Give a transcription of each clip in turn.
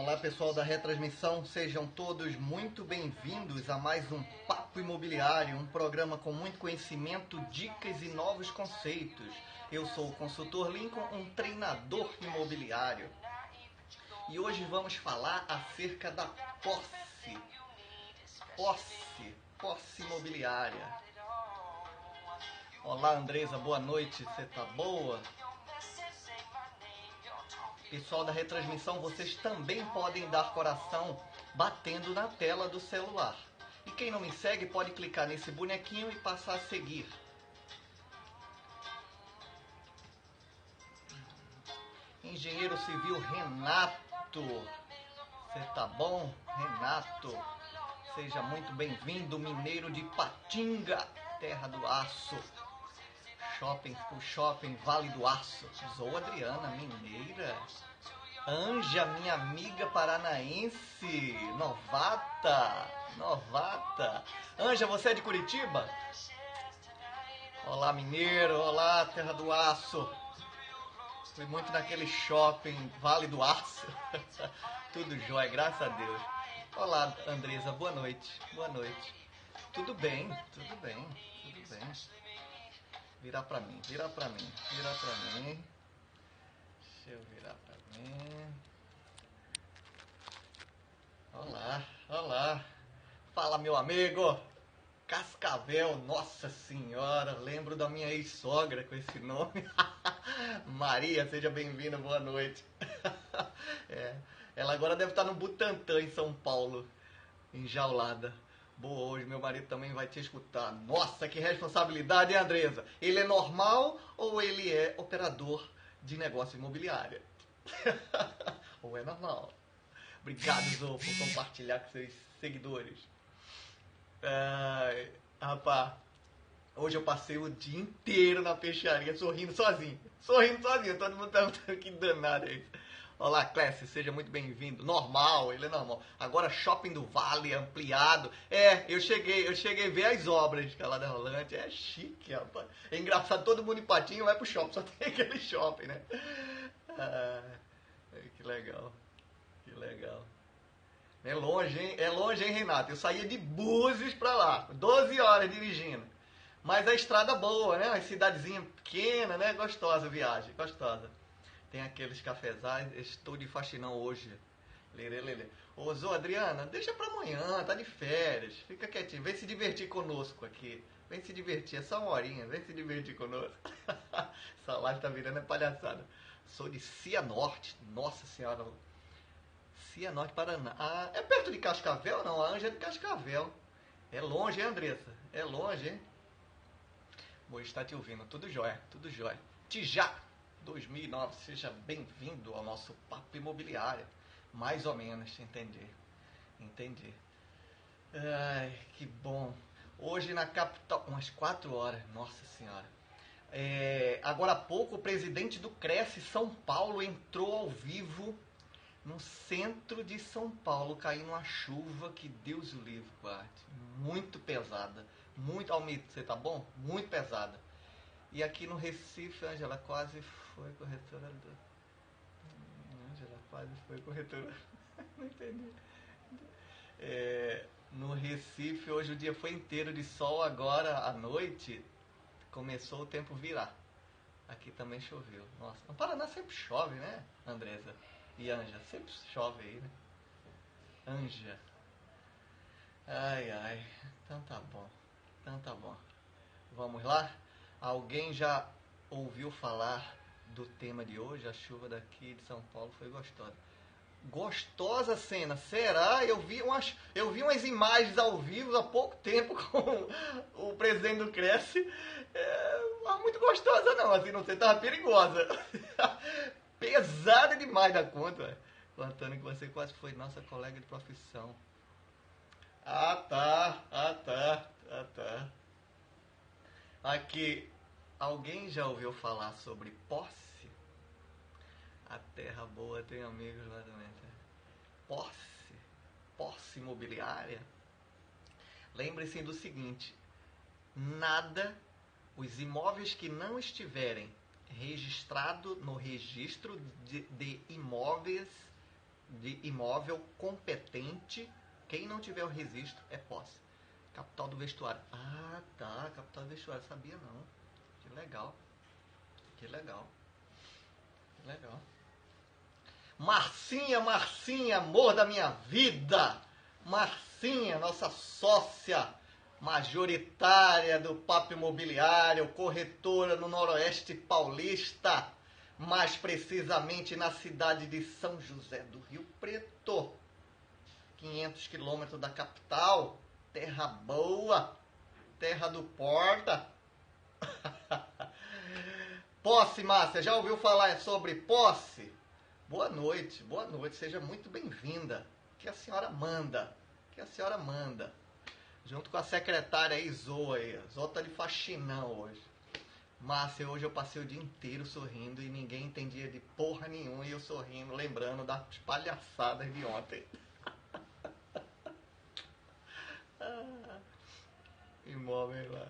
Olá pessoal da retransmissão, sejam todos muito bem-vindos a mais um Papo Imobiliário, um programa com muito conhecimento, dicas e novos conceitos. Eu sou o consultor Lincoln, um treinador imobiliário. E hoje vamos falar acerca da posse imobiliária. Olá Andresa, boa noite, você tá boa? Pessoal da retransmissão, vocês também podem dar coração batendo na tela do celular. E quem não me segue pode clicar nesse bonequinho e passar a seguir. Engenheiro Civil Renato, você tá bom? Renato, seja muito bem-vindo, mineiro de Patinga, terra do aço. O shopping Vale do Aço. Sou Adriana, mineira. Anja, minha amiga paranaense, novata. Anja, você é de Curitiba? Olá, mineiro, olá, terra do aço. Fui muito naquele shopping Vale do Aço. Tudo jóia, graças a Deus. Olá, Andresa, boa noite. Tudo bem. Virar pra mim. Deixa eu virar pra mim. Olá. Fala, meu amigo. Cascavel, nossa senhora. Lembro da minha ex-sogra com esse nome. Maria, seja bem-vinda, boa noite. Ela agora deve estar no Butantã, em São Paulo, enjaulada. Boa, hoje meu marido também vai te escutar. Nossa, que responsabilidade, hein, Andresa? Ele é normal ou ele é operador de negócio imobiliário? Ou é normal? Obrigado, Zô, por compartilhar com seus seguidores. Rapaz, hoje eu passei o dia inteiro na peixaria sorrindo sozinho. Todo mundo tá que danado aí. Olá, Clécio, seja muito bem-vindo. Normal, ele é normal. Agora Shopping do Vale, ampliado. Eu cheguei a ver as obras lá da Rolante. É chique, rapaz. É engraçado, todo mundo em Patinho vai pro shopping, só tem aquele shopping, né? Que legal. É longe, hein, Renato? Eu saía de Búzios pra lá, 12 horas dirigindo. Mas a estrada boa, né? Uma cidadezinha pequena, né? Gostosa a viagem, gostosa. Tem aqueles cafezais, estou de faxinão hoje. Lê. Ô, Zô, Adriana, deixa pra amanhã, tá de férias. Fica quietinho, vem se divertir conosco aqui. Vem se divertir, é só uma horinha, vem se divertir conosco. Essa live tá virando palhaçada. Sou de Cianorte, nossa senhora. Cianorte, Paraná. É perto de Cascavel, não? A Anja é de Cascavel. É longe, hein, Andressa? É longe, hein? Vou estar te ouvindo, tudo jóia. Tijá 2009, seja bem-vindo ao nosso Papo Imobiliário. Mais ou menos, entendi. Ai, que bom. Hoje na capital, umas 4 horas, nossa senhora. Agora há pouco o presidente do Cresce São Paulo entrou ao vivo no centro de São Paulo, caindo uma chuva que Deus o livre, guarde. Muito pesada. Almito, você tá bom? Muito pesada. E aqui no Recife, Ângela quase foi corretora Não entendi. No Recife, hoje o dia foi inteiro de sol, agora à noite começou o tempo virar. Aqui também choveu. Nossa, no Paraná sempre chove, né, Andresa? E Anja, sempre chove aí, né? Anja. Ai. Então tá bom. Vamos lá? Alguém já ouviu falar do tema de hoje? A chuva daqui de São Paulo foi gostosa. Gostosa cena, será? Eu vi umas imagens ao vivo há pouco tempo com o presidente do Cresce. Mas muito gostosa não, assim, não sei, tava perigosa. Pesada demais da conta. Contando que você quase foi nossa colega de profissão. Tá. Aqui, alguém já ouviu falar sobre posse? A terra boa tem amigos lá também. Posse imobiliária. Lembre-se do seguinte: os imóveis que não estiverem registrados no registro de imóveis de imóvel competente. Quem não tiver o registro é posse. Capital do vestuário. Ah, tá. Capital do vestuário. Sabia não. Que legal. Que legal. Que legal. Marcinha, Marcinha, amor da minha vida. Marcinha, nossa sócia majoritária do Papo Imobiliário, corretora no Noroeste Paulista, mais precisamente na cidade de São José do Rio Preto, 500 quilômetros da capital, terra boa, terra do Porta. Posse, Márcia, já ouviu falar sobre posse? Boa noite, seja muito bem-vinda. Que a senhora manda, Junto com a secretária aí, Zoa tá de faxinão hoje. Márcia, hoje eu passei o dia inteiro sorrindo e ninguém entendia de porra nenhuma e eu sorrindo, lembrando das palhaçadas de ontem. Imóvel lá.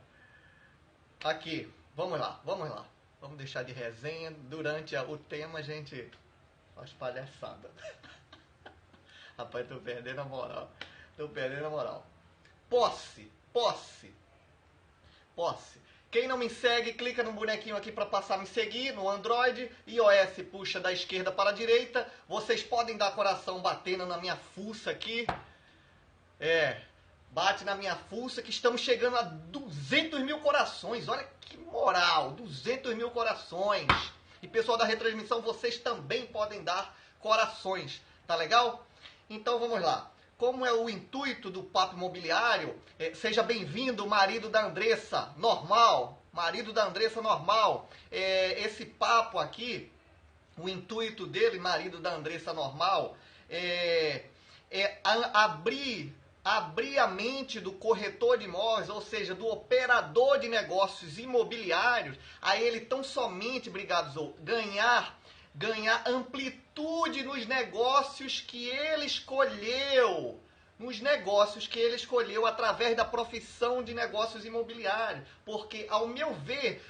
Aqui, vamos lá. Vamos deixar de resenha. Durante o tema a gente faz palhaçada. Rapaz, tô perdendo a moral. Posse. Quem não me segue, clica no bonequinho aqui para passar a me seguir no Android. iOS puxa da esquerda para a direita. Vocês podem dar coração batendo na minha fuça aqui. Bate na minha fuça que estamos chegando a 200 mil corações. Olha que moral, 200 mil corações. E pessoal da retransmissão, vocês também podem dar corações. Tá legal? Então vamos lá. Como é o intuito do Papo Imobiliário, seja bem-vindo, marido da Andressa, normal. Esse papo aqui, o intuito dele, marido da Andressa normal, é abrir a mente do corretor de imóveis, ou seja, do operador de negócios imobiliários, a ele tão somente, ganhar amplitude nos negócios que ele escolheu. Através da profissão de negócios imobiliários. Porque, ao meu ver,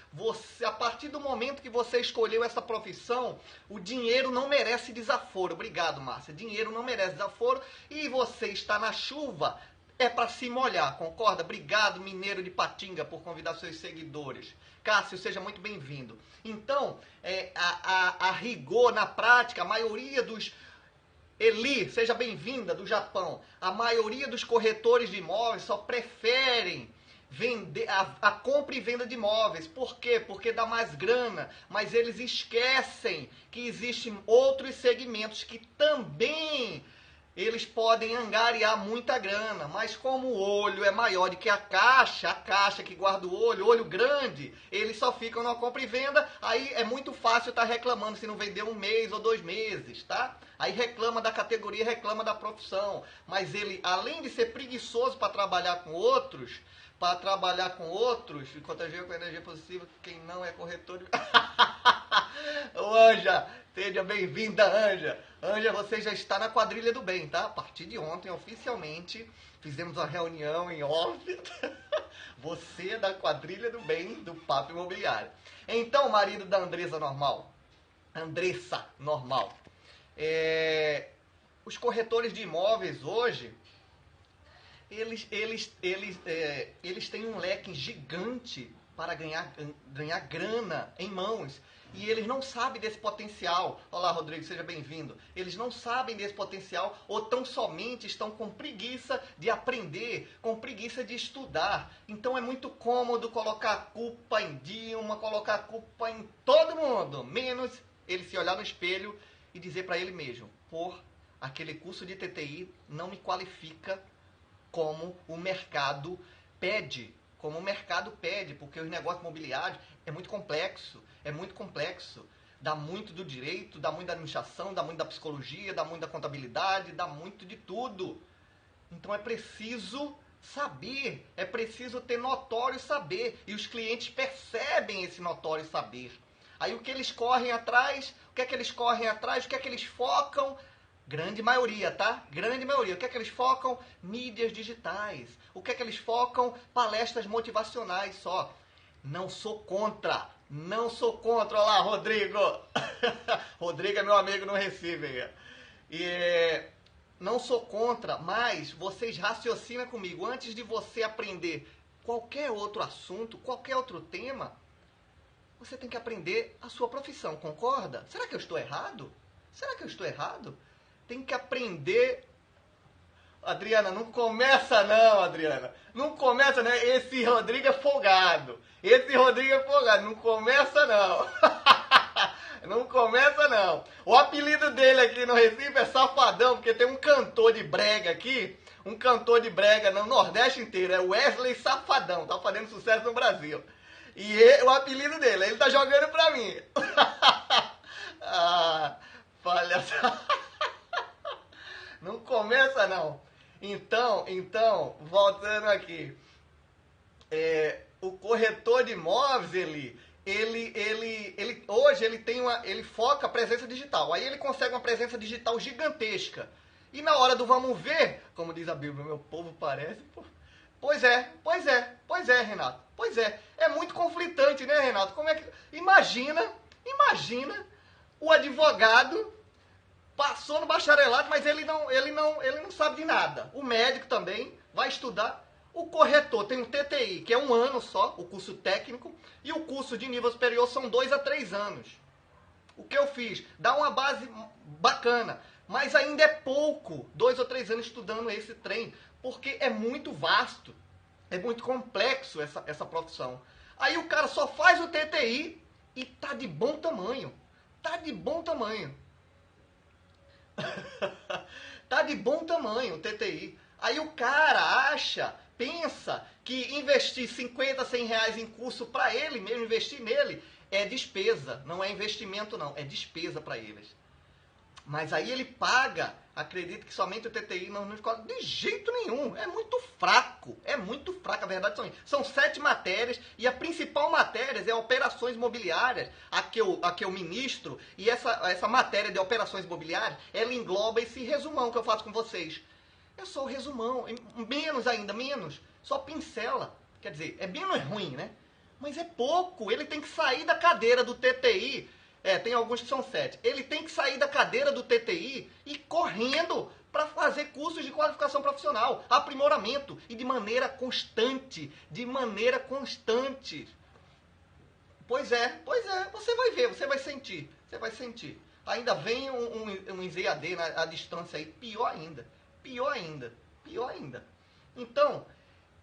a partir do momento que você escolheu essa profissão, o dinheiro não merece desaforo. Obrigado, Márcia. Dinheiro não merece desaforo e você está na chuva, é para se molhar, concorda? Obrigado, Mineiro de Patinga, por convidar seus seguidores. Cássio, seja muito bem-vindo. Então, a rigor, na prática, a maioria dos... Eli, seja bem-vinda, do Japão. A maioria dos corretores de imóveis só preferem vender a compra e venda de imóveis. Por quê? Porque dá mais grana. Mas eles esquecem que existem outros segmentos que também eles podem angariar muita grana. Mas como o olho é maior do que a caixa que guarda o olho grande, eles só ficam na compra e venda. Aí é muito fácil estar reclamando se não vendeu 1 mês ou 2 meses, tá? Aí reclama da categoria, reclama da profissão. Mas ele, além de ser preguiçoso para trabalhar com outros, contagia com energia positiva quem não é corretor de... Ô, Anja, seja bem-vinda, Anja. Anja, você já está na quadrilha do bem, tá? A partir de ontem, oficialmente, fizemos uma reunião em off. Você é da quadrilha do bem do Papo Imobiliário. Então, marido da Andressa normal. Os corretores de imóveis hoje, eles têm um leque gigante para ganhar grana em mãos. E eles não sabem desse potencial. Olá, Rodrigo, seja bem-vindo. Eles não sabem desse potencial ou tão somente estão com preguiça de aprender, com preguiça de estudar. Então é muito cômodo colocar a culpa em Dilma, colocar a culpa em todo mundo, menos ele se olhar no espelho e dizer para ele mesmo: aquele curso de TTI não me qualifica como o mercado pede. Porque os negócios imobiliários é muito complexo. Dá muito do direito, dá muito da administração, dá muito da psicologia, dá muito da contabilidade, dá muito de tudo. Então é preciso saber, é preciso ter notório saber. E os clientes percebem esse notório saber. Aí o que eles correm atrás, o que é que eles focam? Grande maioria, tá? Grande maioria. O que é que eles focam? Mídias digitais. O que é que eles focam? Palestras motivacionais só. Não sou contra. Olá, Rodrigo. Rodrigo é meu amigo no Recife. Não sou contra, mas vocês raciocinam comigo. Antes de você aprender qualquer outro assunto, qualquer outro tema, você tem que aprender a sua profissão, concorda? Será que eu estou errado? Será que eu estou errado? Tem que aprender... Adriana, não começa não, Adriana. Não começa não. Esse Rodrigo é folgado. Não começa não. Não começa não. O apelido dele aqui no Recife é Safadão, porque tem um cantor de brega aqui, um cantor de brega no Nordeste inteiro, é Wesley Safadão, tá fazendo sucesso no Brasil. E o apelido dele, ele tá jogando pra mim. Palhaçada. Não começa não. Então, voltando aqui. O corretor de imóveis, hoje ele foca a presença digital. Aí ele consegue uma presença digital gigantesca. E na hora do vamos ver, como diz a Bíblia, meu povo parece... Pois é, Renato. Pois é. É muito conflitante, né, Renato? Como é que... Imagina o advogado passou no bacharelado, mas ele não sabe de nada. O médico também vai estudar. O corretor tem um TTI, que é 1 ano só, o curso técnico, e o curso de nível superior são 2 a 3 anos. O que eu fiz? Dá uma base bacana, mas ainda é pouco, 2 ou 3 anos estudando esse trem, porque é muito vasto, é muito complexo essa profissão. Aí o cara só faz o TTI e tá de bom tamanho. Tá de bom tamanho o TTI. Aí o cara pensa que investir 50, 100 reais em curso para ele mesmo, investir nele, é despesa. Não é investimento não, é despesa para eles. Mas aí ele paga, acredito que somente o TTI não escola de jeito nenhum. É muito fraco, a verdade são 7 matérias e a principal matéria é operações imobiliárias, a que eu ministro, e essa matéria de operações imobiliárias, ela engloba esse resumão que eu faço com vocês. É só o resumão, menos, só pincela. Quer dizer, é menos ruim, né? Mas é pouco, ele tem que sair da cadeira do TTI, tem alguns que são 7, ele tem que sair da cadeira do TTI e correndo para fazer cursos de qualificação profissional, aprimoramento, e de maneira constante, Pois é, você vai ver, você vai sentir. Ainda vem um EAD à distância aí, pior ainda. Então,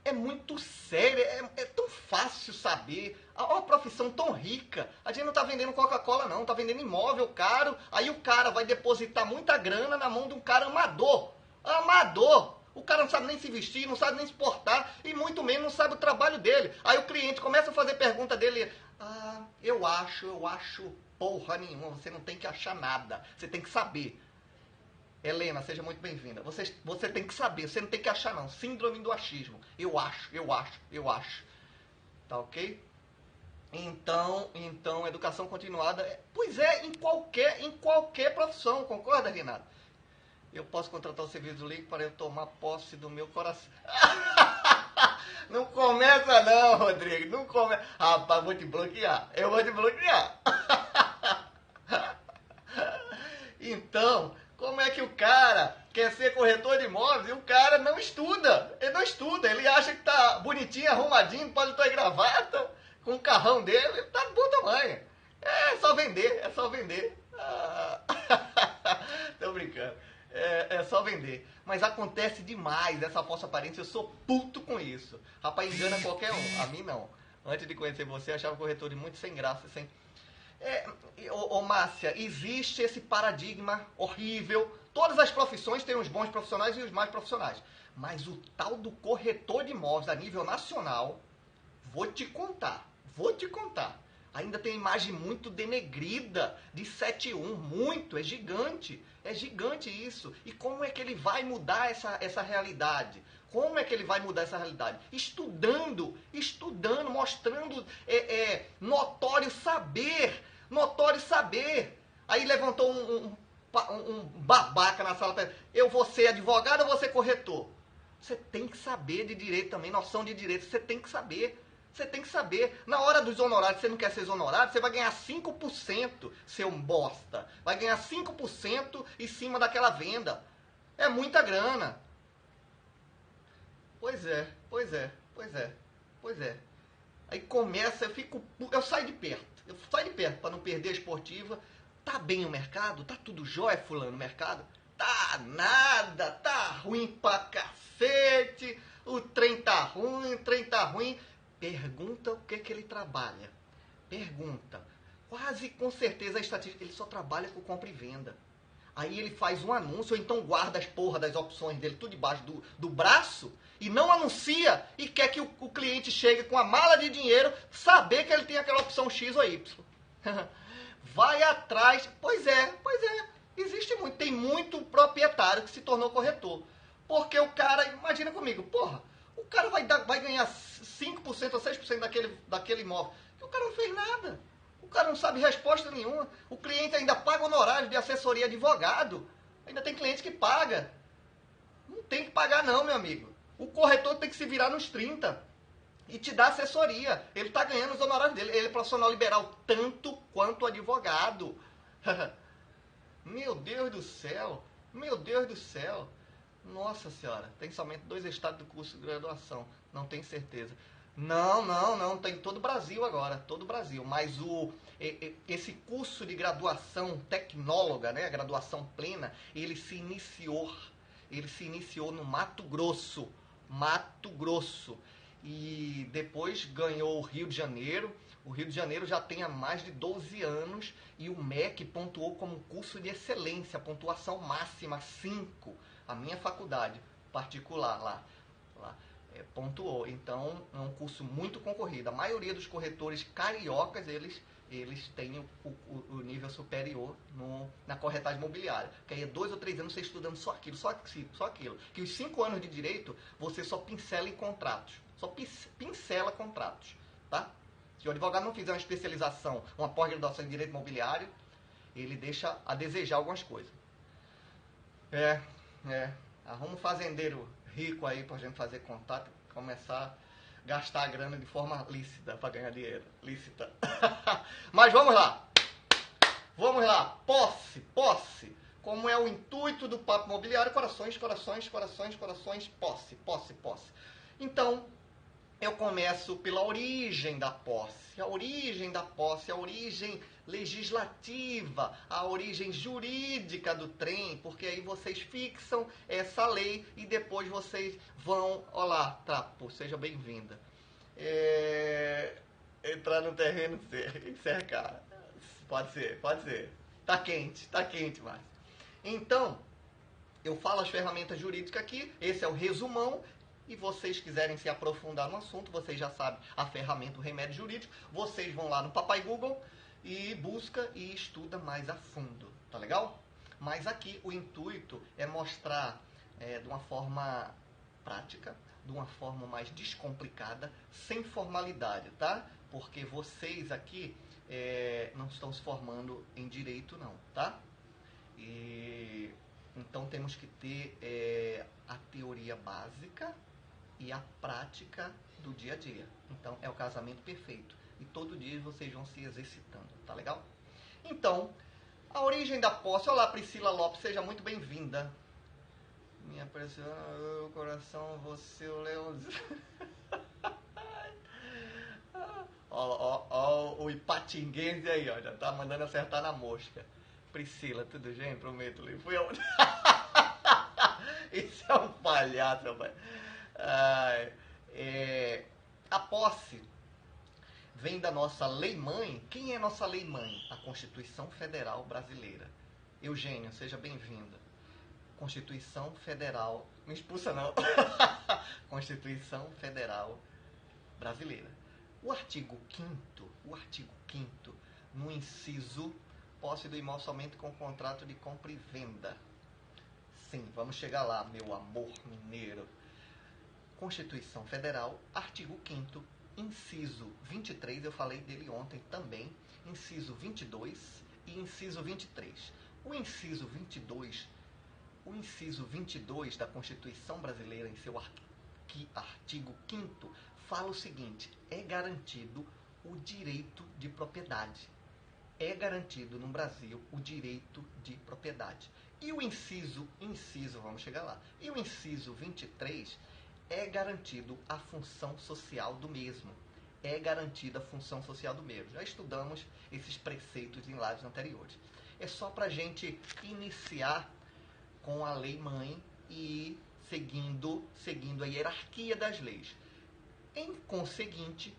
é muito sério, é tão fácil saber. É uma profissão tão rica. A gente não está vendendo Coca-Cola não, está vendendo imóvel caro. Aí o cara vai depositar muita grana na mão de um cara amador. O cara não sabe nem se vestir, não sabe nem se portar e muito menos não sabe o trabalho dele. Aí o cliente começa a fazer pergunta dele. Eu acho porra nenhuma. Você não tem que achar nada. Você tem que saber. Helena, seja muito bem-vinda. Você tem que saber, você não tem que achar não. Síndrome do achismo. Eu acho. Tá ok? Então, educação continuada. Pois é, em qualquer profissão, concorda, Renato? Eu posso contratar o serviço do Link para eu tomar posse do meu coração. Não começa não, Rodrigo. Não começa. Rapaz, vou te bloquear. Eu vou te bloquear. Então, como é que o cara quer ser corretor de imóveis e o cara não estuda? Ele não estuda. Ele acha que tá bonitinho, arrumadinho, pode estar em gravata, com o carrão dele. Ele tá de bom tamanho. É só vender. Tô brincando. É só vender. Mas acontece demais essa falsa aparência. Eu sou puto com isso. Rapaz, engana qualquer um. A mim não. Antes de conhecer você, eu achava corretor de muito sem graça. Márcia, existe esse paradigma horrível. Todas as profissões têm os bons profissionais e os mais profissionais. Mas o tal do corretor de imóveis a nível nacional, vou te contar. Ainda tem imagem muito denegrida de 7-1, muito, é gigante isso. E como é que ele vai mudar essa realidade? Estudando, mostrando notório saber. Aí levantou um babaca na sala, eu vou ser advogado ou vou ser corretor? Você tem que saber de direito também, noção de direito, você tem que saber. Você tem que saber. Na hora dos honorários, você não quer ser exonerado, você vai ganhar 5%, seu bosta. Vai ganhar 5% em cima daquela venda. É muita grana. Pois é, pois é, pois é, pois é. Aí começa, eu saio de perto. Eu saio de perto para não perder a esportiva. Tá bem o mercado? Tá tudo jóia, fulano, o mercado? Tá nada, tá ruim pra cacete. O trem tá ruim, o trem tá ruim. Pergunta o que ele trabalha. Pergunta. Quase com certeza a estatística, ele só trabalha com compra e venda. Aí ele faz um anúncio, ou então guarda as porra das opções dele tudo debaixo do braço e não anuncia e quer que o cliente chegue com a mala de dinheiro saber que ele tem aquela opção X ou Y. Vai atrás. Pois é. Existe muito. Tem muito proprietário que se tornou corretor. Porque o cara, imagina comigo, porra, o cara vai ganhar 5% ou 6% daquele imóvel. E o cara não fez nada. O cara não sabe resposta nenhuma. O cliente ainda paga honorário de assessoria advogado. Ainda tem cliente que paga. Não tem que pagar não, meu amigo. O corretor tem que se virar nos 30 e te dar assessoria. Ele está ganhando os honorários dele. Ele é profissional liberal tanto quanto advogado. Meu Deus do céu. Meu Deus do céu. Nossa senhora. Tem somente 2 estados do curso de graduação. Não tenho certeza. Não, tem todo o Brasil agora, todo o Brasil, mas esse curso de graduação tecnóloga, né, a graduação plena, ele se iniciou no Mato Grosso, e depois ganhou o Rio de Janeiro já tem há mais de 12 anos, e o MEC pontuou como curso de excelência, pontuação máxima 5, a minha faculdade particular lá. Pontuou. Então, é um curso muito concorrido. A maioria dos corretores cariocas, eles têm o nível superior na corretagem imobiliária. Que aí é 2 ou 3 anos você estudando só aquilo. Que os 5 anos de direito, você só pincela em contratos. Só pincela contratos. Tá? Se o advogado não fizer uma especialização, uma pós-graduação em direito imobiliário, ele deixa a desejar algumas coisas. Arruma um fazendeiro rico aí pra gente fazer contato e começar a gastar a grana de forma lícita para ganhar dinheiro. Lícita. Mas vamos lá. Posse. Como é o intuito do papo imobiliário? Corações, posse. Então, eu começo pela origem da posse. A origem legislativa, a origem jurídica do trem, porque aí vocês fixam essa lei e depois vocês vão... Olá, Trapo, seja bem-vinda. Entrar no terreno cercar. Pode ser. Tá quente, mas... Então, eu falo as ferramentas jurídicas aqui, esse é o resumão. E vocês quiserem se aprofundar no assunto, vocês já sabem a ferramenta, o remédio jurídico, vocês vão lá no Papai Google e busca e estuda mais a fundo, tá legal? Mas aqui o intuito é mostrar de uma forma prática, de uma forma mais descomplicada, sem formalidade, tá? Porque vocês aqui não estão se formando em direito não, tá? E então temos que ter a teoria básica e a prática do dia a dia. Então, é o casamento perfeito. E todo dia vocês vão se exercitando, tá legal? Então, a origem da posse. Olá, Priscila Lopes, seja muito bem-vinda. Minha preciosa, coração, você, o leãozinho. Ó, o ipatinguense aí, ó, já tá mandando acertar na mosca. Priscila, tudo bem? Prometo, fui eu. Isso é um palhaço, rapaz. A posse vem da nossa lei-mãe. Quem é nossa lei-mãe? A Constituição Federal Brasileira. Eugênio, seja bem-vinda. Constituição Federal... Não expulsa, não. Constituição Federal Brasileira. O artigo 5º, no inciso, posse do imóvel somente com contrato de compra e venda. Sim, vamos chegar lá, meu amor mineiro. Constituição Federal, artigo 5º, inciso 23, eu falei dele ontem também, inciso 22 e inciso 23. O inciso 22 da Constituição Brasileira, em seu artigo 5º, fala o seguinte: é garantido o direito de propriedade. É garantido no Brasil o direito de propriedade. E o inciso, vamos chegar lá, e o inciso 23 é garantido a função social do mesmo. É garantida a função social do mesmo. Já estudamos esses preceitos em lives anteriores. É só para a gente iniciar com a lei mãe e seguindo a hierarquia das leis. Em conseguinte,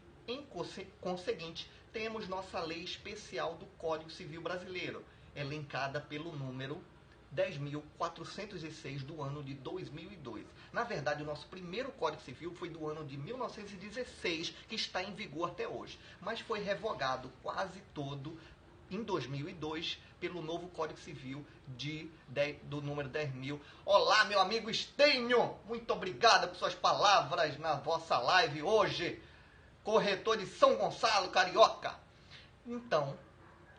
temos nossa lei especial do Código Civil Brasileiro, elencada pelo número 10.406 do ano de 2002. Na verdade, o nosso primeiro Código Civil foi do ano de 1916, que está em vigor até hoje, mas foi revogado quase todo em 2002 pelo novo Código Civil do número 10.000. Olá, meu amigo Estênio! Muito obrigado por suas palavras na vossa live hoje. Corretor de São Gonçalo, Carioca. Então,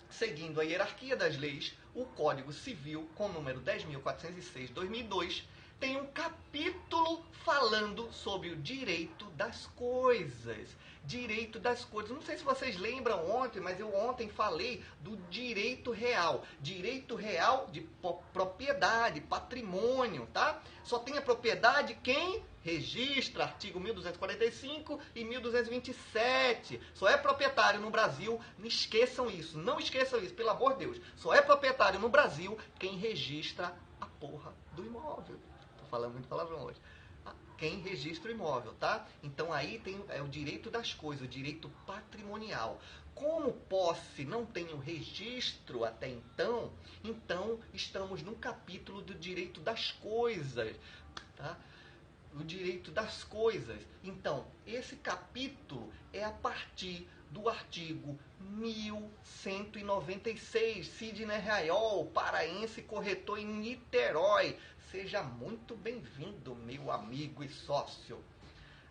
seguindo a hierarquia das leis, o Código Civil, com o número 10.406/2002, tem um capítulo falando sobre o direito das coisas. Direito das coisas. Não sei se vocês lembram ontem, mas eu ontem falei do direito real. Direito real de propriedade, patrimônio, tá? Só tem a propriedade quem registra, artigo 1245 e 1227. Só é proprietário no Brasil, não esqueçam isso, pelo amor de Deus. Só é proprietário no Brasil quem registra a porra do imóvel. Tô falando muito palavrão hoje. Quem registra o imóvel, tá? Então aí tem o direito das coisas, o direito patrimonial. Como posse não tem o registro até então, estamos no capítulo do direito das coisas, tá? O direito das coisas. Então, esse capítulo é a partir do artigo 1196. Sidney Raiol, paraense, corretor em Niterói. Seja muito bem-vindo, meu amigo e sócio.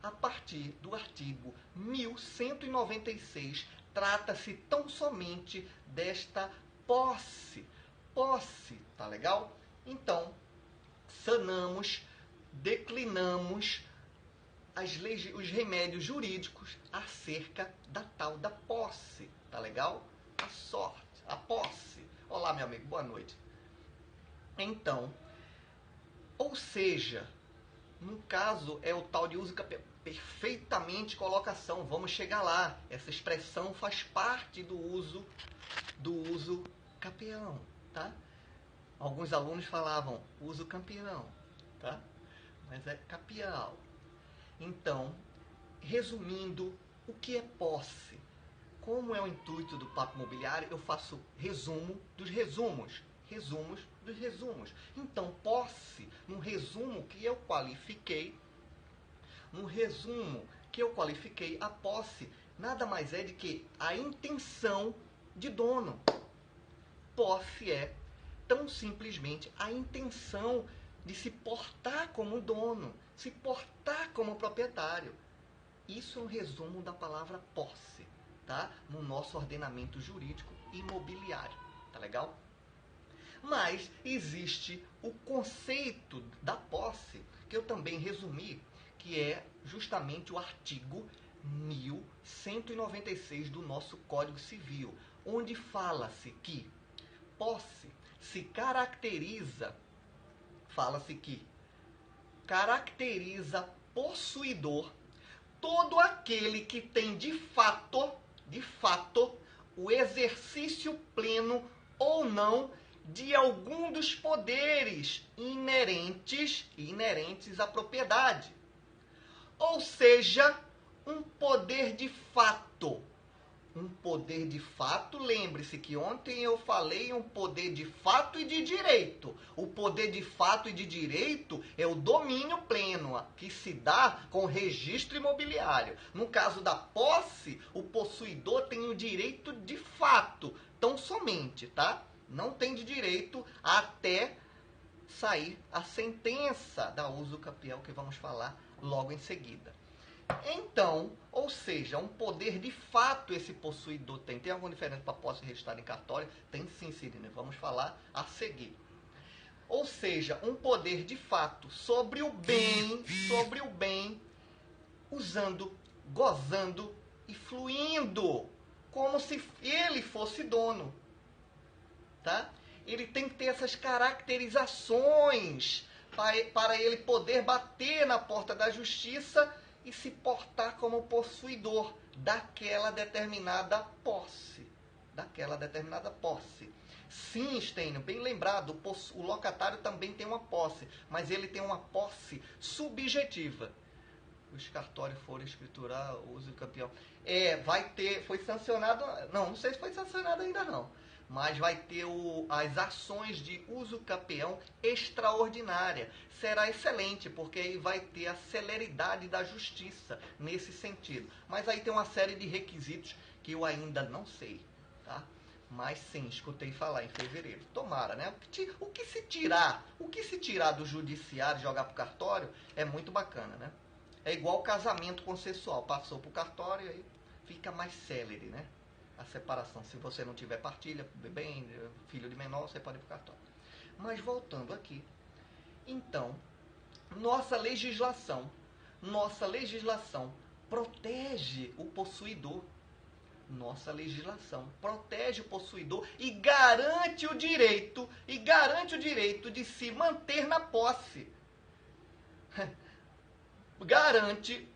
A partir do artigo 1196, trata-se tão somente desta posse. Posse, tá legal? Então, declinamos os remédios jurídicos acerca da tal da posse, tá legal? A sorte, a posse. Olá, meu amigo, boa noite. Então, ou seja, no caso é o tal de uso perfeitamente colocação. Vamos chegar lá. Essa expressão faz parte do uso campeão, tá? Alguns alunos falavam uso campeão, tá? Mas é capial. Então, resumindo, o que é posse? Como é o intuito do Papo Imobiliário, eu faço resumo dos resumos. Resumos dos resumos. Então, posse, no resumo que eu qualifiquei, a posse nada mais é de que a intenção de dono. Posse é tão simplesmente a intenção de se portar como dono, se portar como proprietário. Isso é um resumo da palavra posse, tá? No nosso ordenamento jurídico imobiliário, tá legal? Mas existe o conceito da posse, que eu também resumi, que é justamente o artigo 1196 do nosso Código Civil, onde fala-se que posse se caracteriza, caracteriza possuidor todo aquele que tem de fato, o exercício pleno ou não de algum dos poderes inerentes à propriedade. Ou seja, um poder de fato. Um poder de fato, lembre-se que ontem eu falei um poder de fato e de direito. O poder de fato e de direito é o domínio pleno, que se dá com o registro imobiliário. No caso da posse, o possuidor tem o direito de fato, tão somente, tá? Não tem de direito até sair a sentença da uso capião, que vamos falar logo em seguida. Então, ou seja, um poder de fato esse possuidor tem. Tem alguma diferença para posse registrada em cartório? Tem sim, Sidney. Vamos falar a seguir. Ou seja, um poder de fato sobre o bem, usando gozando e fluindo, como se ele fosse dono, tá? Ele tem que ter essas caracterizações para ele poder bater na porta da justiça e se portar como possuidor daquela determinada posse. Daquela determinada posse. Sim, Stênio, bem lembrado, o locatário também tem uma posse, mas ele tem uma posse subjetiva. Os cartórios foram escriturar o uso do campeão. Vai ter, foi sancionado, não sei se foi sancionado ainda não, mas vai ter as ações de uso campeão extraordinária. Será excelente, porque aí vai ter a celeridade da justiça nesse sentido. Mas aí tem uma série de requisitos que eu ainda não sei, tá? Mas sim, escutei falar em fevereiro. Tomara, né? O que se tirar do judiciário e jogar pro cartório é muito bacana, né? É igual casamento consensual. Passou pro cartório e aí fica mais célere, né? A separação. Se você não tiver partilha, bem, filho de menor, você pode ir pro cartório. Mas voltando aqui. Então, nossa legislação protege o possuidor. Nossa legislação protege o possuidor e garante o direito de se manter na posse. Garante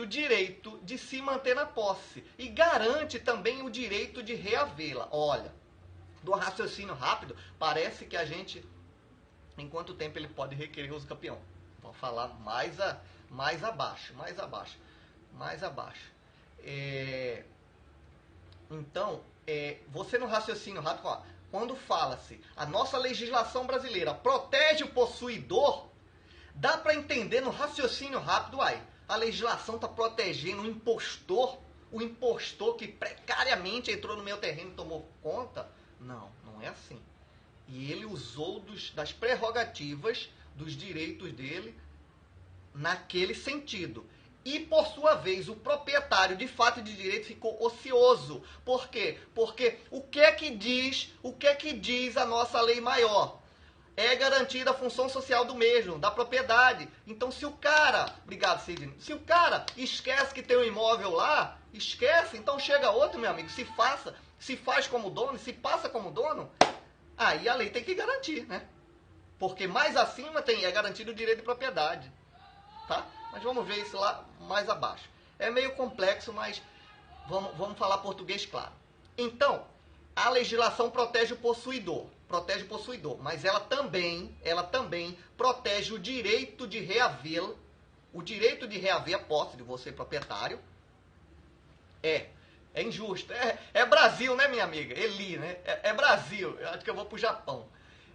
o direito de se manter na posse e garante também o direito de reavê-la. Olha, do raciocínio rápido, parece que a gente, em quanto tempo ele pode requerer uso campeão? Vamos falar mais abaixo. Então, você no raciocínio rápido, ó, quando fala-se, a nossa legislação brasileira protege o possuidor, dá para entender no raciocínio rápido, a legislação está protegendo o impostor que precariamente entrou no meu terreno e tomou conta? Não é assim. E ele usou das prerrogativas, dos direitos dele, naquele sentido. E, por sua vez, o proprietário de fato e de direito ficou ocioso. Por quê? Porque o que é que diz a nossa lei maior? É garantida a função social do mesmo, da propriedade. Então, se o cara... Obrigado, Sidney. Se o cara esquece que tem um imóvel lá, esquece, então chega outro, meu amigo, se faz como dono, se passa como dono, aí a lei tem que garantir, né? Porque mais acima é garantido o direito de propriedade. Tá? Mas vamos ver isso lá mais abaixo. É meio complexo, mas vamos falar português claro. Então, a legislação protege o possuidor, mas ela também protege o direito de reavê-la, o direito de reaver a posse de você proprietário. É injusto. É Brasil, né, minha amiga? Eli, né? É Brasil. Eu acho que eu vou pro Japão.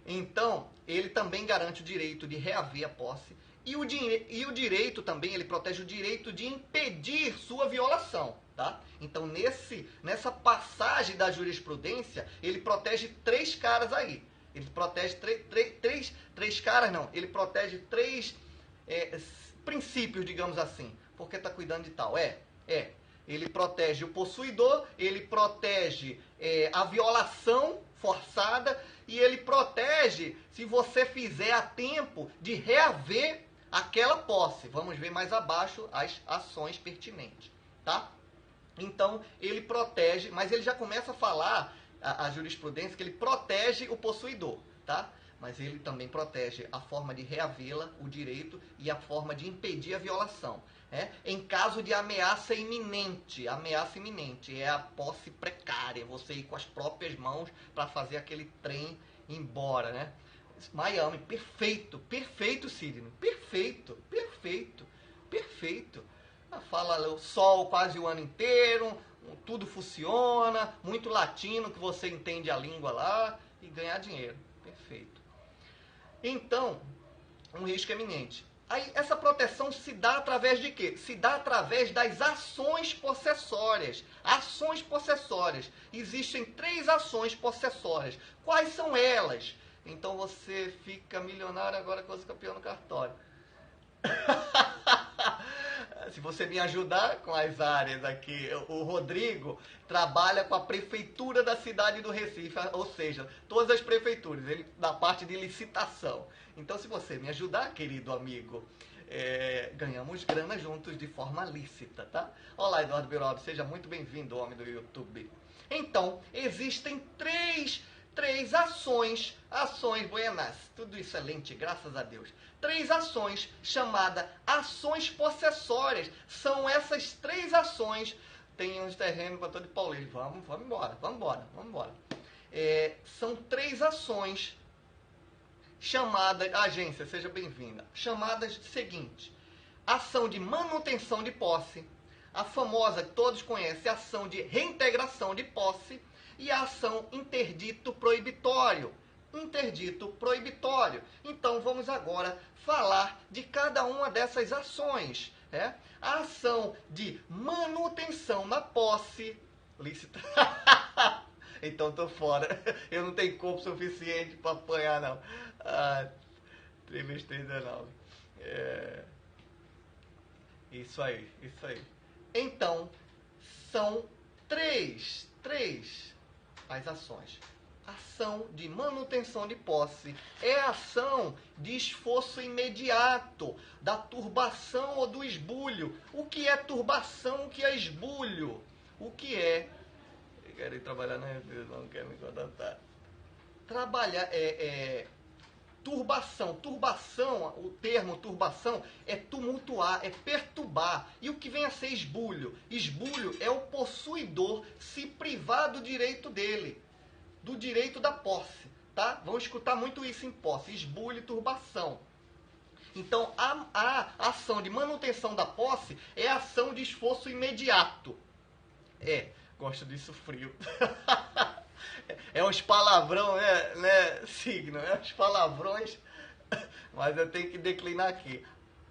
Então, ele também garante o direito de reaver a posse. E o direito também, ele protege o direito de impedir sua violação, tá? Então, nessa passagem da jurisprudência, ele protege três caras aí. Ele protege três caras, não. Ele protege três princípios, digamos assim. Porque está cuidando de tal. Ele protege o possuidor, ele protege a violação forçada e ele protege se você fizer a tempo de reaver aquela posse. Vamos ver mais abaixo as ações pertinentes, tá? Então, ele protege, mas ele já começa a falar, a jurisprudência, que ele protege o possuidor, tá? Mas ele também protege a forma de reavê-la, o direito, e a forma de impedir a violação. Em caso de ameaça iminente é a posse precária, você ir com as próprias mãos para fazer aquele trem embora, né? Miami, perfeito, Sidney, perfeito. Fala o sol quase o ano inteiro, tudo funciona, muito latino, que você entende a língua lá, e ganhar dinheiro, perfeito. Então, um risco iminente. Aí, essa proteção se dá através de quê? Se dá através das ações possessórias. Ações possessórias. Existem 3 ações possessórias. Quais são elas? Então você fica milionário agora com o campeão no cartório. Se você me ajudar com as áreas aqui, o Rodrigo trabalha com a prefeitura da cidade do Recife, ou seja, todas as prefeituras, ele na parte de licitação. Então, se você me ajudar, querido amigo, ganhamos grana juntos de forma lícita, tá? Olá, Eduardo Birob, seja muito bem-vindo, homem do YouTube. Então, existem três ações buenas, tudo excelente, graças a Deus. 3 ações chamadas ações possessórias. São essas 3 ações. Tem uns terrenos para todo paulista. Vamos embora. São 3 ações chamadas, agência, seja bem-vinda, chamadas seguinte: ação de manutenção de posse, a famosa que todos conhecem, ação de reintegração de posse, e a ação interdito proibitório. Então vamos agora falar de cada uma dessas ações. A ação de manutenção na posse lícita. Então tô fora. Eu não tenho corpo suficiente para apanhar, não. 3x3 é isso aí. Então, são três as ações. Ação de manutenção de posse é a ação de esforço imediato, da turbação ou do esbulho. O que é turbação, o que é esbulho? O que é... Eu quero ir trabalhar na empresa, não quero me contratar. Trabalhar turbação. Turbação, o termo turbação é tumultuar, é perturbar. E o que vem a ser esbulho? Esbulho é o possuidor se privar do direito dele, do direito da posse, tá? Vamos escutar muito isso em posse, esbulho e turbação. Então, a ação de manutenção da posse é a ação de esforço imediato. Gosto disso frio. É uns palavrão, né, signo? É uns palavrões, mas eu tenho que declinar aqui.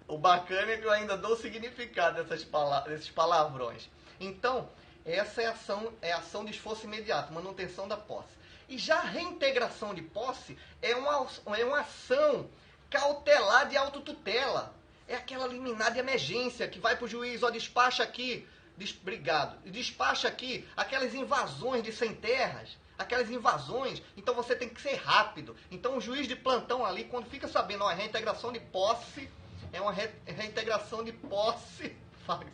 O bacana é que eu ainda dou significado desses palavrões. Então, essa é a ação de esforço imediato, manutenção da posse. E já a reintegração de posse é uma ação cautelar de autotutela. É aquela liminar de emergência que vai para o juiz, despacha aqui, despacha aqui, aquelas invasões de sem terras, aquelas invasões, então você tem que ser rápido. Então o juiz de plantão ali, quando fica sabendo, a reintegração de posse, é uma reintegração de posse, faz.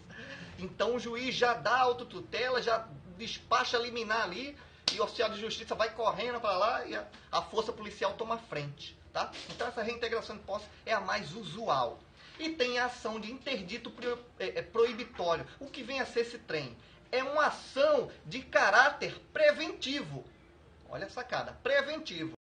Então o juiz já dá autotutela, já despacha liminar ali, e o oficial de justiça vai correndo para lá e a força policial toma frente, tá? Então essa reintegração de posse é a mais usual. E tem a ação de interdito proibitório. O que vem a ser esse trem? É uma ação de caráter preventivo. Olha a sacada, preventivo.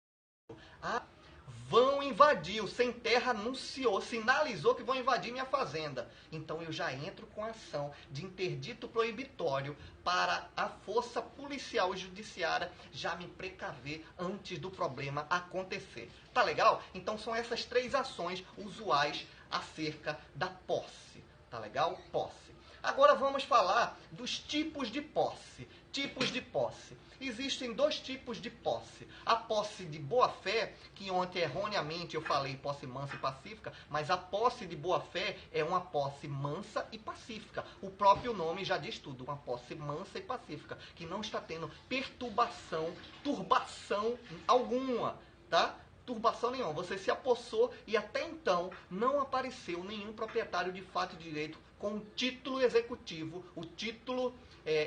Vão invadir, o Sem Terra anunciou, sinalizou que vão invadir minha fazenda. Então eu já entro com a ação de interdito proibitório para a força policial e judiciária já me precaver antes do problema acontecer. Tá legal? Então são essas 3 ações usuais acerca da posse. Tá legal? Posse. Agora vamos falar dos tipos de posse. Tipos de posse. Existem 2 tipos de posse. A posse de boa-fé, que ontem erroneamente eu falei posse mansa e pacífica, mas a posse de boa-fé é uma posse mansa e pacífica. O próprio nome já diz tudo, uma posse mansa e pacífica, que não está tendo turbação alguma, tá? Turbação nenhuma. Você se apossou e até então não apareceu nenhum proprietário de fato e direito com o título executivo, o título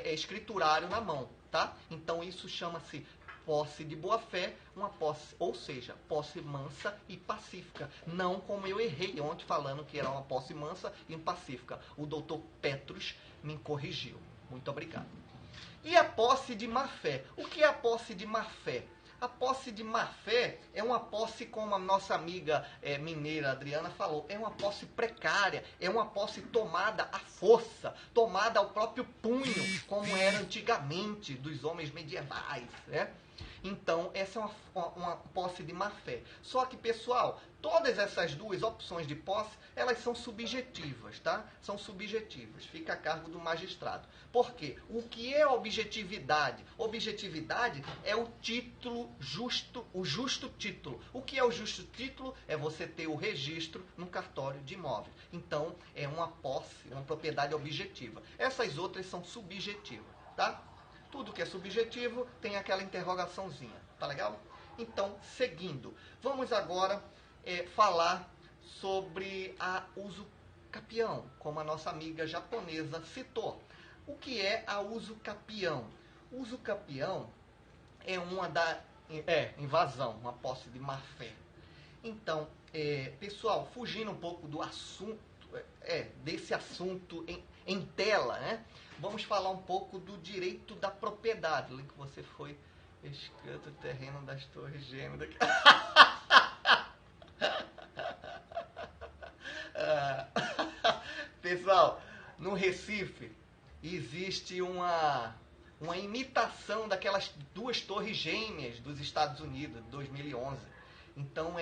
escriturário na mão, tá? Então isso chama-se posse de boa-fé, uma posse, ou seja, posse mansa e pacífica. Não como eu errei ontem falando que era uma posse mansa e pacífica. O doutor Petros me corrigiu. Muito obrigado. E a posse de má-fé? O que é a posse de má-fé? A posse de má-fé é uma posse, como a nossa amiga mineira Adriana falou, é uma posse precária, é uma posse tomada à força, tomada ao próprio punho, como era antigamente dos homens medievais, né? Então, essa é uma posse de má-fé. Só que, pessoal, todas essas 2 opções de posse, elas são subjetivas, tá? São subjetivas, fica a cargo do magistrado. Por quê? O que é objetividade? Objetividade é o título justo, o justo título. O que é o justo título? É você ter o registro no cartório de imóvel. Então, é uma posse, uma propriedade objetiva. Essas outras são subjetivas, tá? Tudo que é subjetivo tem aquela interrogaçãozinha, tá legal? Então, seguindo, vamos agora falar sobre a usucapião, como a nossa amiga japonesa citou. O que é a usucapião? Usucapião é invasão, uma posse de má fé. Então, pessoal, fugindo um pouco do assunto, desse assunto em tela, né? Vamos falar um pouco do direito da propriedade. Que você foi escrito o terreno das Torres Gêmeas. Pessoal, no Recife existe uma imitação daquelas duas torres gêmeas dos Estados Unidos, de 2011. Então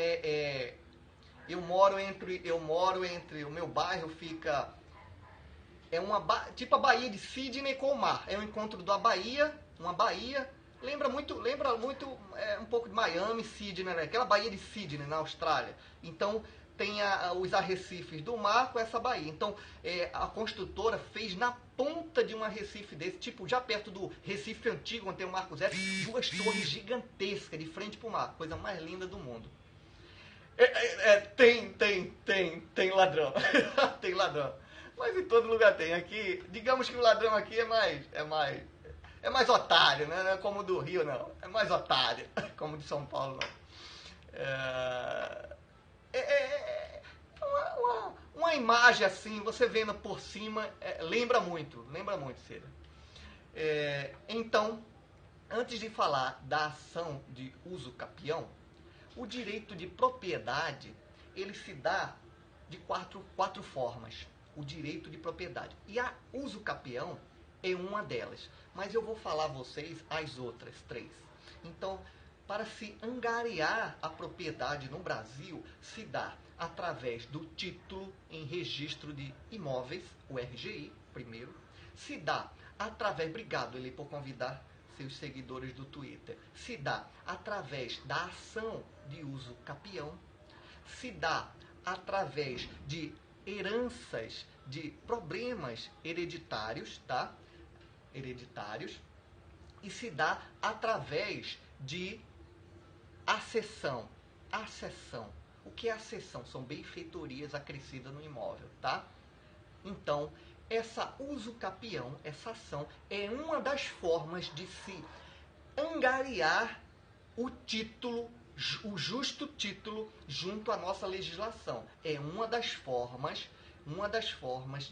eu moro entre o meu bairro fica tipo a Baía de Sydney com o mar. É o encontro da Baía, uma baía, lembra muito um pouco de Miami, Sydney, né? Aquela Baía de Sydney na Austrália. Então tem os arrecifes do mar com essa baía. Então a construtora fez na ponta de um arrecife desse, tipo já perto do Recife Antigo, onde tem o Marco Zero, duas torres gigantescas de frente para o mar, coisa mais linda do mundo. Tem ladrão. Tem ladrão. Mas em todo lugar tem. Aqui, digamos que o ladrão aqui é mais otário, né? Não é como o do Rio, não. É mais otário, como o de São Paulo, não. Uma imagem assim, você vendo por cima, lembra muito, Cida. Então, antes de falar da ação de usucapião, o direito de propriedade, ele se dá de quatro formas. O direito de propriedade. E a usucapião é uma delas. Mas eu vou falar a vocês as outras três. Então, para se angariar a propriedade no Brasil, se dá através do título em registro de imóveis, o RGI, primeiro. Se dá através, obrigado ele por convidar seus seguidores do Twitter, se dá através da ação de usucapião, se dá através de heranças, de problemas hereditários, tá? Hereditários, e se dá através de acessão. Acessão. O que é acessão? São benfeitorias acrescidas no imóvel, tá? Então, essa usucapião, essa ação, é uma das formas de se angariar o título, o justo título junto à nossa legislação. É uma das formas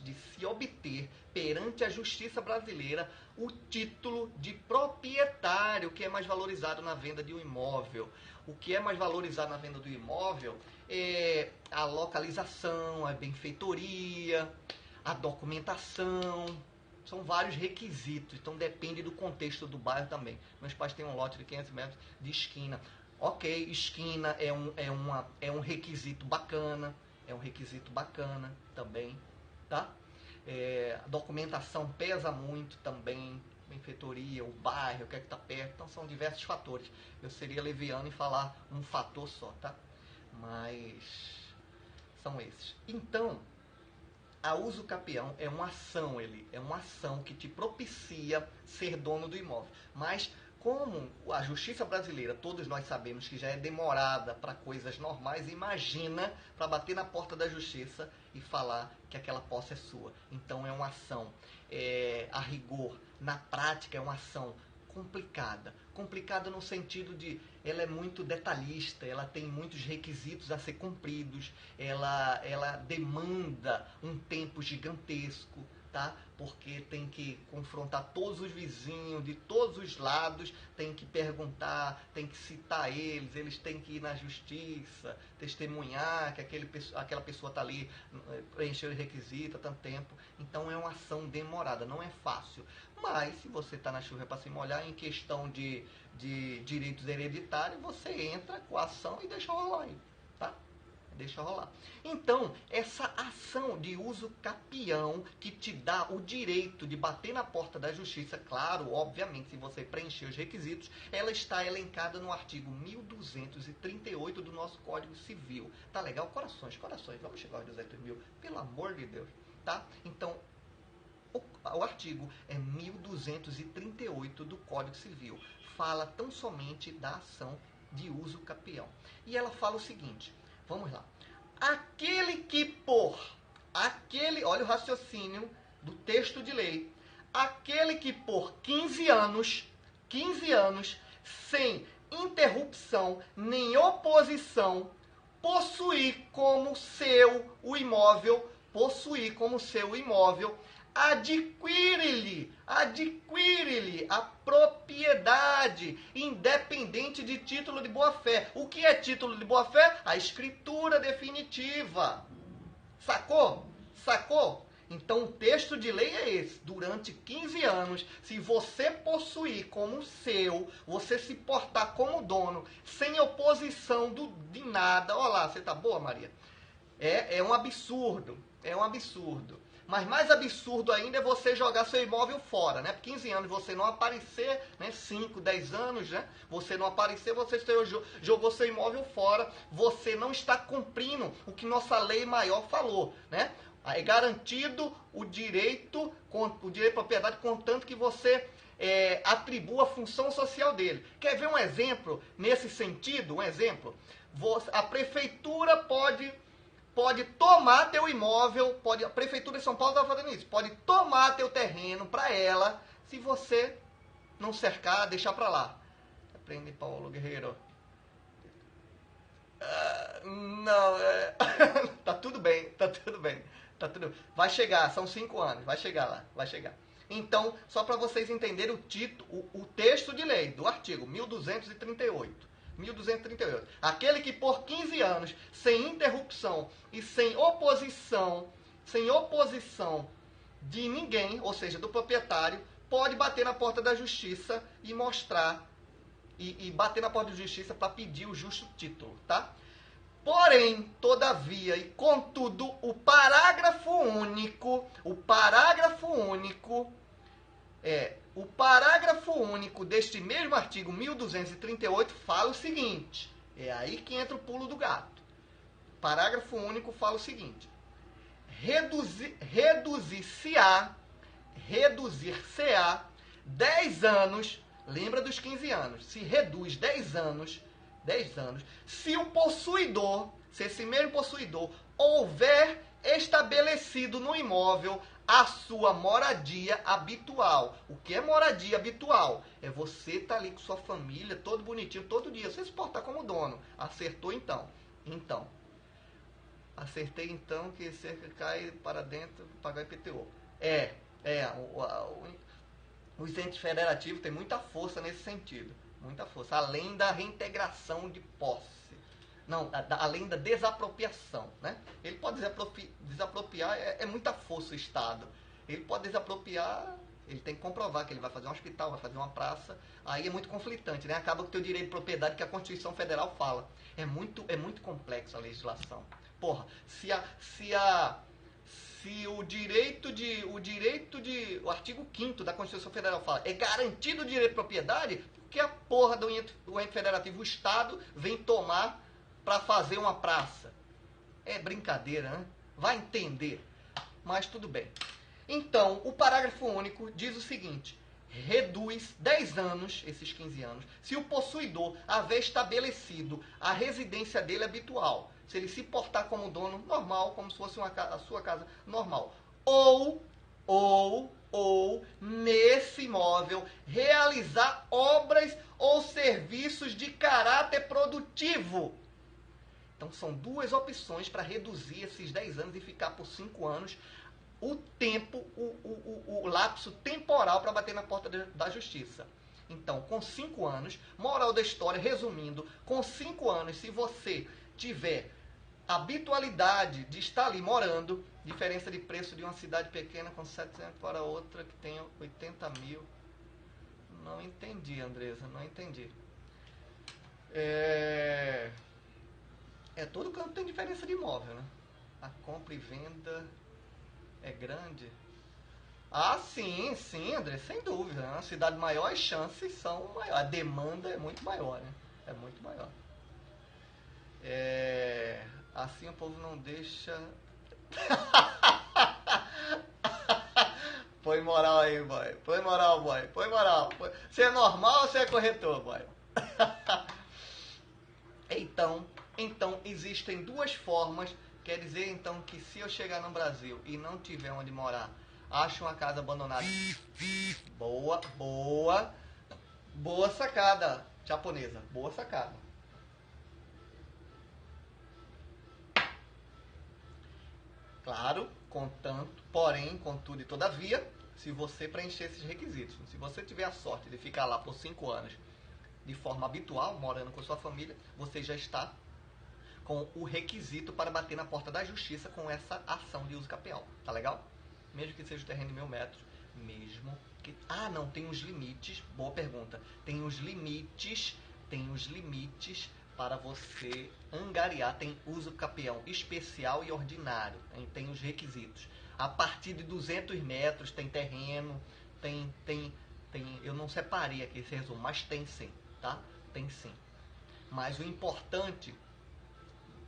de se obter perante a justiça brasileira o título de proprietário, que é mais valorizado na venda de um imóvel. O que é mais valorizado na venda do imóvel é a localização, a benfeitoria, a documentação. São vários requisitos, então depende do contexto do bairro também. Meus pais têm um lote de 500 metros de esquina. Ok, esquina é um requisito bacana, também, tá? A documentação pesa muito também, benfeitoria, o bairro, o que é que está perto, então são diversos fatores. Eu seria leviano em falar um fator só, tá? Mas são esses. Então, a usucapião é uma ação que te propicia ser dono do imóvel. Mas como a justiça brasileira, todos nós sabemos que já é demorada para coisas normais, imagina para bater na porta da justiça e falar que aquela posse é sua. Então é uma ação, a rigor, na prática é uma ação complicada. Complicada no sentido de ela é muito detalhista, ela tem muitos requisitos a ser cumpridos, ela demanda um tempo gigantesco, tá? Porque tem que confrontar todos os vizinhos de todos os lados, tem que perguntar, tem que citar eles têm que ir na justiça, testemunhar que aquela pessoa está ali, preencheu os requisitos há tanto tempo. Então é uma ação demorada, não é fácil. Mas se você está na chuva para se molhar, em questão de direitos hereditários, você entra com a ação e deixa rolar aí, tá? Deixa rolar. Então, essa ação de usucapião que te dá o direito de bater na porta da justiça, claro, obviamente, se você preencher os requisitos, ela está elencada no artigo 1238 do nosso Código Civil. Tá legal? Corações, vamos chegar aos 200 mil, pelo amor de Deus, tá? Então, o artigo é 1238 do Código Civil. Fala tão somente da ação de usucapião. E ela fala o seguinte, vamos lá. olha o raciocínio do texto de lei, aquele que por 15 anos, sem interrupção nem oposição, possuir como seu o imóvel, adquire-lhe a propriedade, independente de título de boa-fé. O que é título de boa-fé? A escritura definitiva. Sacou? Então o texto de lei é esse. Durante 15 anos, se você possuir como seu, você se portar como dono, sem oposição de nada. Olha lá, você tá boa, Maria? É um absurdo. Mas mais absurdo ainda é você jogar seu imóvel fora, né? Por 15 anos você não aparecer, né? 5, 10 anos, né? Você não aparecer, você jogou seu imóvel fora. Você não está cumprindo o que nossa lei maior falou, né? É garantido o direito à propriedade, contanto que você atribua a função social dele. Quer ver um exemplo nesse sentido? A prefeitura pode tomar teu imóvel, a prefeitura de São Paulo está fazendo isso, pode tomar teu terreno para ela, se você não cercar, deixar para lá. Aprende, Paulo Guerreiro. Tá tudo bem. Vai chegar, são 5 anos, vai chegar. Então, só para vocês entenderem o texto de lei do artigo 1238. Aquele que por 15 anos, sem interrupção e sem oposição de ninguém, ou seja, do proprietário, pode bater na porta da justiça e mostrar, e bater na porta da justiça para pedir o justo título, tá? Porém, todavia e contudo, o parágrafo único deste mesmo artigo 1238 fala o seguinte, é aí que entra o pulo do gato. O parágrafo único fala o seguinte, reduzir-se-á 10 anos, lembra dos 15 anos, se reduz 10 anos, se esse mesmo possuidor houver estabelecido no imóvel a sua moradia habitual. O que é moradia habitual? É você estar ali com sua família, todo bonitinho, todo dia. Você se portar como dono. Acertou então? Acertei então que cerca cai para dentro pagar IPTU. Os entes federativos têm muita força nesse sentido. Muita força. Além da reintegração de posse. Não, além da desapropriação, né? Ele pode desapropriar, é muita força o Estado. Ele pode desapropriar, ele tem que comprovar que ele vai fazer um hospital, vai fazer uma praça. Aí é muito conflitante, né? Acaba com o teu direito de propriedade que a Constituição Federal fala. É muito complexo a legislação. Porra, se o artigo 5º da Constituição Federal fala é garantido o direito de propriedade, que a porra do ente federativo, o Estado, vem tomar para fazer uma praça. É brincadeira, né? Vai entender. Mas tudo bem. Então, o parágrafo único diz o seguinte, reduz 10 anos, esses 15 anos, se o possuidor haver estabelecido a residência dele habitual, se ele se portar como dono normal, como se fosse a sua casa normal, ou nesse imóvel realizar obras ou serviços de caráter produtivo. Então são duas opções para reduzir esses 10 anos e ficar por 5 anos o tempo, o lapso temporal para bater na porta da justiça. Então, com 5 anos, moral da história, resumindo, com 5 anos, se você tiver habitualidade de estar ali morando, diferença de preço de uma cidade pequena com 700 para outra que tem 80 mil. Não entendi, Andresa, não entendi. Todo canto tem diferença de imóvel, né? A compra e venda é grande. Ah, sim, André, sem dúvida. Uma cidade maior, as chances são maiores. A demanda é muito maior, né? É muito maior. Assim o povo não deixa... Põe moral aí, boy. Põe moral, boy. Você é normal ou você é corretor, boy? Então, existem duas formas Quer dizer então que se eu chegar no Brasil e não tiver onde morar, acho uma casa abandonada. Boa, boa. Boa sacada, japonesa. Boa sacada. Claro, contanto, porém, contudo e todavia, se você preencher esses requisitos. Se você tiver a sorte de ficar lá por 5 anos de forma habitual, morando com sua família, você já está com o requisito para bater na porta da justiça com essa ação de uso capião. Tá legal? Mesmo que seja o terreno de 1000 metros, mesmo que... Ah, não, tem os limites. Boa pergunta. Tem os limites para você angariar. Tem uso capião especial e ordinário. Tem os requisitos. A partir de 200 metros tem terreno, tem eu não separei aqui esse resumo, mas tem sim, tá? Tem sim. Mas o importante